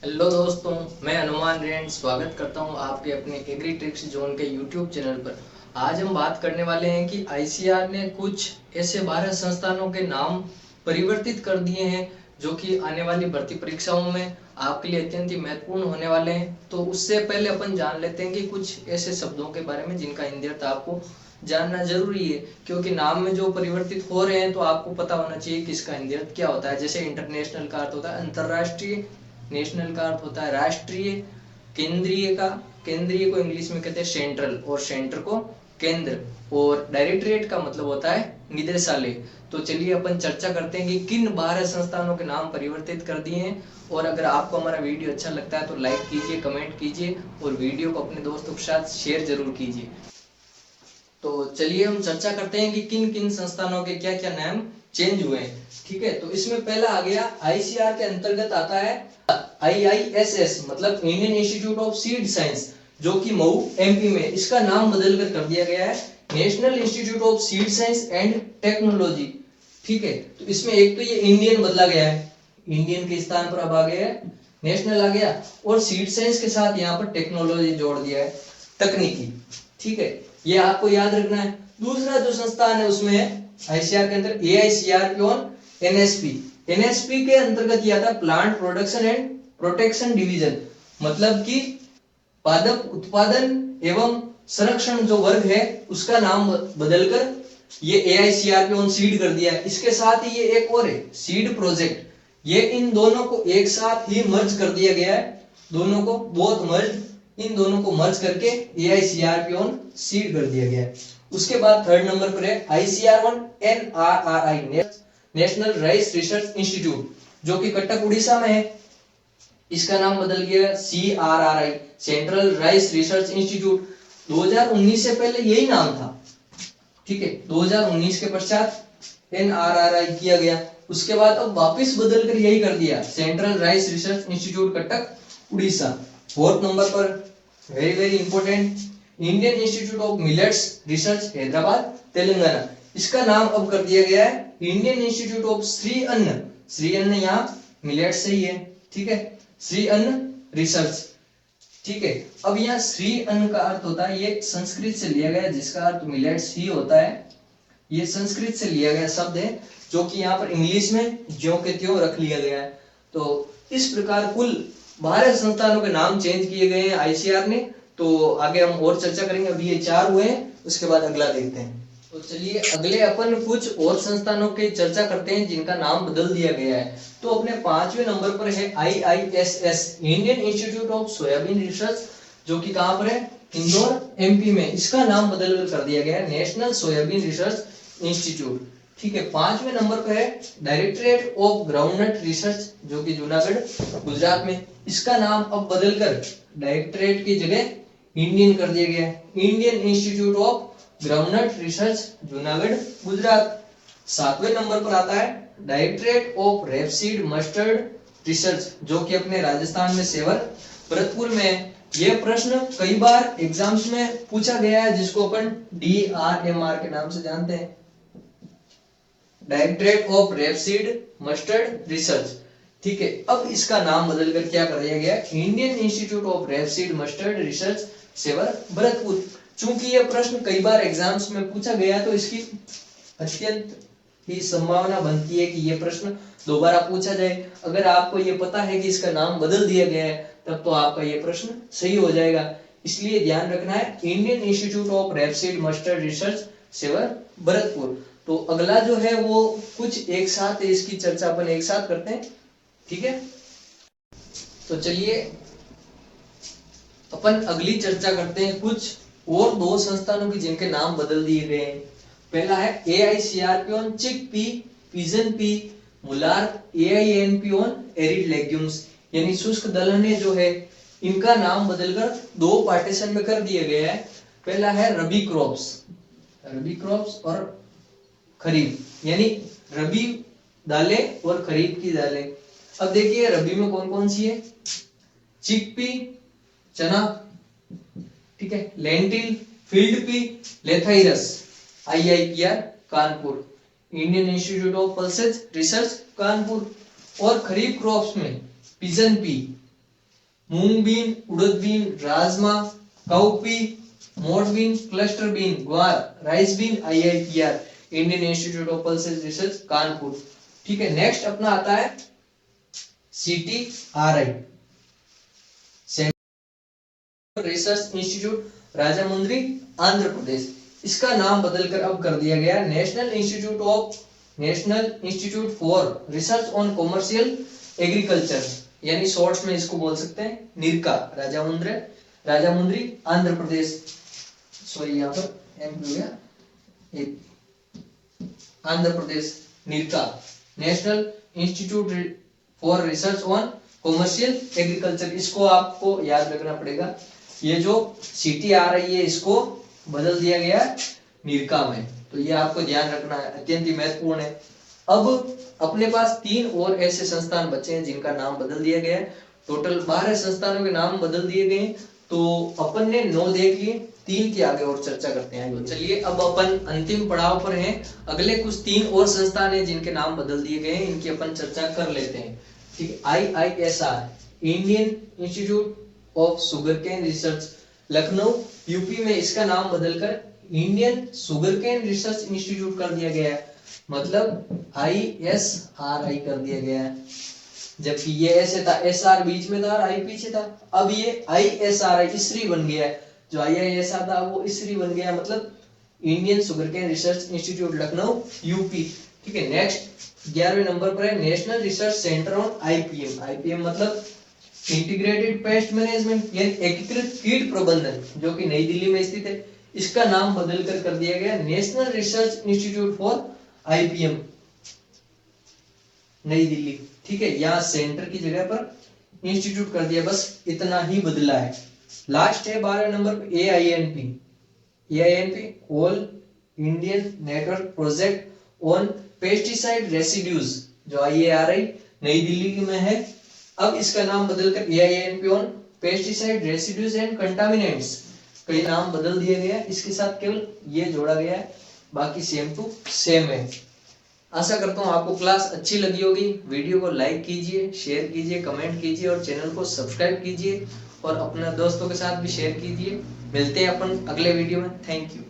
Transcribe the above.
Hello दोस्तों, मैं Hanuman rain स्वागत करता हूं आपके अपने एग्री ट्रिक्स जोन के यूट्यूब चैनल पर। आज हम बात करने वाले हैं कि आईसीआर ने कुछ ऐसे 12 संस्थानों के नाम परिवर्तित कर दिए हैं जो कि आने वाली भर्ती परीक्षाओं में आपके लिए अत्यंत ही महत्वपूर्ण होने वाले हैं। तो उससे पहले अपन जान लेते हैं कि कुछ ऐसे शब्दों के बारे में जिनका हिंदी अर्थ आपको जानना जरूरी है, क्योंकि नाम में जो परिवर्तित हो रहे हैं तो आपको पता होना चाहिए कि इसका हिंदी अर्थ क्या होता है। जैसे इंटरनेशनल का अर्थ होता है अंतरराष्ट्रीय, नेशनल का अर्थ होता है राष्ट्रीय, केंद्रीय को इंग्लिश में कहते हैं सेंट्रल, और सेंटर को केंद्र, और डायरेक्टरेट का मतलब होता है निदेशालय। तो चलिए अपन चर्चा करते हैं कि किन 12 संस्थानों के नाम परिवर्तित कर दिए हैं। और अगर आपको हमारा वीडियो अच्छा लगता है तो लाइक कीजिए, कमेंट कीजिए और वीडियो को अपने दोस्तों के साथ शेयर जरूर कीजिए। तो चलिए हम चर्चा करते हैं कि किन किन संस्थानों के क्या क्या नाम चेंज हुए हैं। ठीक है, तो इसमें पहला आ गया आईसीआर के अंतर्गत आता है आईआईएसएस, मतलब Indian institute of seed science, जो कि मऊ एमपी में। इसका नाम बदल कर दिया गया है national institute of seed science and technology. ठीक है, तो इसमें एक तो ये इंडियन बदला गया है, इंडियन के स्थान पर अब आ गया है नेशनल आ गया, और सीड साइंस के साथ यहाँ पर टेक्नोलॉजी जोड़ दिया है, तकनीकी। ठीक है, ये आपको याद रखना है। दूसरा जो संस्थान है उसमें आईसीआर के अंदर एआईसीआर ऑन एनएसपी। एनएसपी के अंतर्गत यह था plant production and protection division, मतलब कि पादप उत्पादन एवं संरक्षण जो वर्ग है उसका नाम बदलकर ये एआईसीआर ऑन सीड कर दिया है। इसके साथ ही ये एक और है सीड प्रोजेक्ट, ये इन दोनों को एक साथ ही मर्ज कर दिया गया है, दोनों को बोथ मर्ज, इन दोनों को मर्ज करके एआईसीआर ऑन सीड कर दिया गया है। उसके बाद थर्ड नंबर पर है ICR on NRRI, national rice research institute, जो कि कटक उड़ीसा में है। इसका नाम बदल गया CRRI, central rice research institute. 2019 से पहले यही नाम था। ठीक है, 2019 के पश्चात एनआरआरआई किया गया। उसके बाद अब वापस बदल कर यही कर दिया central rice research institute Cuttack Orissa. Fourth number पर very very important Indian institute of millets research Hyderabad Telangana. इसका नाम अब कर दिया गया है इंडियन इंस्टीट्यूट ऑफ श्री अन्न। श्री अन्न यहाँ मिलेट्स से ही है। ठीक है, श्री अन्न रिसर्च। ठीक है, अब यहाँ श्री अन्न का अर्थ होता है, ये संस्कृत से लिया गया जिसका अर्थ मिलेट्स ही होता है। ये संस्कृत से लिया गया शब्द है जो कि यहाँ पर इंग्लिश में ज्यों के त्यों रख लिया गया है। तो इस प्रकार कुल 12 संस्थानों के नाम चेंज किए गए हैं आईसीआर ने। तो आगे हम और चर्चा करेंगे, अभी ये 4 हुए हैं, उसके बाद अगला देखते हैं। तो चलिए अगले अपन कुछ और संस्थानों की चर्चा करते हैं जिनका नाम बदल दिया गया है। तो अपने 5वें नंबर पर है IISS, Indian institute of soybean research, जो कि कहां पर है इंदौर एमपी में। इसका नाम बदल कर दिया गया है नेशनल सोयाबीन रिसर्च इंस्टीट्यूट। ठीक है, 5वें नंबर पर है डायरेक्टरेट ऑफ ग्राउंडनट रिसर्च, जो कि जूनागढ़ गुजरात में। इसका नाम अब बदलकर डायरेक्टरेट की जगह इंडियन कर दिया गया है, Indian institute of groundnut research Junagadh Gujarat. 7वें नंबर पर आता है directorate of rapeseed mustard research, जो कि अपने राजस्थान में सेवर भरतपुर में है। यह प्रश्न कई बार एग्जाम्स में पूछा गया है, जिसको अपन DRMR के नाम से जानते हैं, directorate of rapeseed mustard research. ठीक है, अब इसका नाम बदलकर क्या कर दिया गया, Indian institute of rapeseed mustard research Sewar Bharatpur. चूंकि यह प्रश्न कई बार एग्जाम्स में पूछा गया तो इसकी अत्यंत ही संभावना बनती है कि यह प्रश्न दोबारा पूछा जाए। अगर आपको यह पता है कि इसका नाम बदल दिया गया है तब तो आपका यह प्रश्न सही हो जाएगा। इसलिए ध्यान रखना है Indian institute of rapeseed mustard research Sewar Bharatpur. तो अगला जो है वो कुछ एक साथ है, इसकी चर्चा अपन एक साथ करते हैं। ठीक है, तो चलिए अपन अगली चर्चा करते हैं कुछ और 2 संस्थानों की जिनके नाम बदल दिए गए हैं। पहला है AICR on chickpea, pigeon pea, मुलार, एआईएनपी ऑन एरिड लेग्यूम्स, यानी शुष्क दलहने जो है इनका नाम बदलकर 2 पार्टीशन में कर दिया गया है। पहला है रबी क्रॉप्स और खरीफ, यानी रबी दालें और खरीफ की दालें। अब देखिए रबी में कौन कौन सी है, चिकपी चना, ठीक है, lentil, field pea, lathyrus, IIPR Kanpur, Indian institute of pulses research Kanpur. और खरीफ क्रॉप्स में pigeon pea, moong bean, urad bean, rajma, cowpea, moth bean, cluster bean, guar, rice bean, IIPR Indian institute of pulses research Kanpur. ठीक है, नेक्स्ट अपना आता है CTRI research institute Rajahmundry Andhra Pradesh. इसका नाम बदलकर अब कर दिया गया national institute for research on commercial agriculture, यानी शॉर्ट्स में इसको बोल सकते हैं निरका। राजामुंद्री आंध्र प्रदेश, सॉरी यहाँ पर MP हो गया, Andhra Pradesh NIRCA, national institute for research on commercial agriculture. इसको आपको याद रखना पड़ेगा। ये जो CTRI है इसको बदल दिया गया निरका में, तो ये आपको ध्यान रखना है, अत्यंत ही महत्वपूर्ण है। अब अपने पास 3 और ऐसे संस्थान बचे हैं जिनका नाम बदल दिया गया है। टोटल 12 संस्थानों के नाम बदल दिए गए, तो अपन ने 9 देख लिए, 3 की आगे और चर्चा करते हैं। तो चलिए अब अपन अंतिम पड़ाव पर हैं। अगले कुछ 3 और संस्थान हैं जिनके नाम बदल दिए गए हैं, इनकी अपन चर्चा कर लेते हैं। ठीक है, IISR Indian institute of sugarcane research Lucknow UP में, इसका नाम बदलकर इंडियन शुगरकेन रिसर्च इंस्टीट्यूट कर दिया गया है, मतलब ISRI कर दिया गया है। जबकि ये ऐसे था, SR बीच में था और I पीछे था, अब ये ISRI ISRI बन गया है। जो IISR था वो ISRI बन गया, मतलब Indian sugarcane research institute Lucknow UP। ठीक है, नेक्स्ट 11वें नंबर पर है national research centre on IPM मतलब इंटीग्रेटेड पेस्ट मैनेजमेंट, यानी एकीकृत कीट प्रबंधन, जो कि नई दिल्ली में स्थित है। इसका नाम बदलकर कर दिया गया national research institute for IPM नई दिल्ली। ठीक है, यहाँ सेंटर की जगह पर इंस्टीट्यूट कर दिया, बस इतना ही बदला है। लास्ट है 12वें नंबर पे AINP all Indian network project on pesticide residues, जो IARI नई दिल्ली में है। अब इसका नाम बदलकर AINP on pesticide residues and contaminants, कई नाम बदल दिए गए हैं, इसके साथ केवल ये जोड़ा गया है, बाकी सेम टू सेम है। आशा करता हूँ आपको क्लास अच्छी लगी होगी। वीडियो को लाइक कीजिए, शेयर कीजिए, कमेंट कीजिए और चैनल को सब्सक्राइब कीजिए और अपने दोस्तों के साथ भी शेयर कीजिए। मिलते हैं अपन अगले वीडियो में। Thank you.